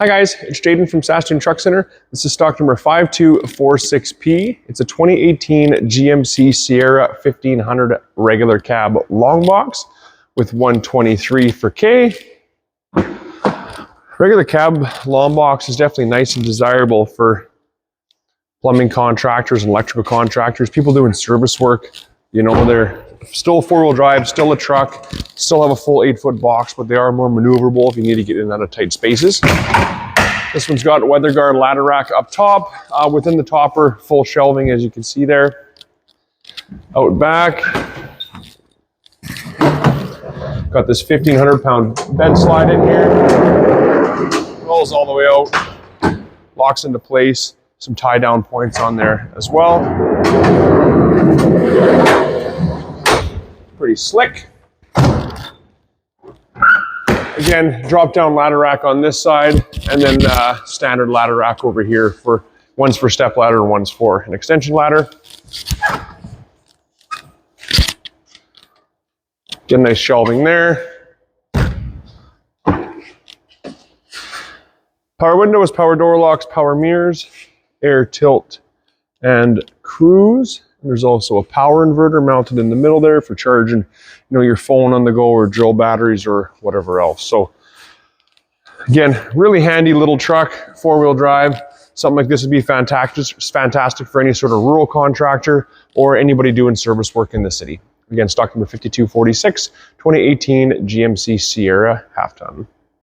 Hi guys, it's Jaden from Saskatoon Truck Center. This is stock number 5246P. It's a 2018 GMC Sierra 1500 regular cab long box with 123 for K. Regular cab long box is definitely nice and desirable for plumbing contractors and electrical contractors, people doing service work. You know, they're still four-wheel drive, still a truck, still have a full 8-foot box, but they are more maneuverable if you need to get in and out of tight spaces. This one's got weather guard ladder rack up top. Within the topper, full shelving, as you can see there. Out back, got this 1,500-pound BedSlide in here. Rolls all the way out, locks into place. Some tie-down points on there as well. Pretty slick. Again, drop-down ladder rack on this side, and then standard ladder rack over here. One's for step ladder and one's for an extension ladder. Get a nice shelving there. Power windows, power door locks, power mirrors, air tilt, and cruise. There's also a power inverter mounted in the middle there for charging, your phone on the go or drill batteries or whatever else. So again, really handy little truck, four-wheel drive. Something like this would be fantastic for any sort of rural contractor or anybody doing service work in the city. Again, stock number 5246, 2018 GMC Sierra half ton.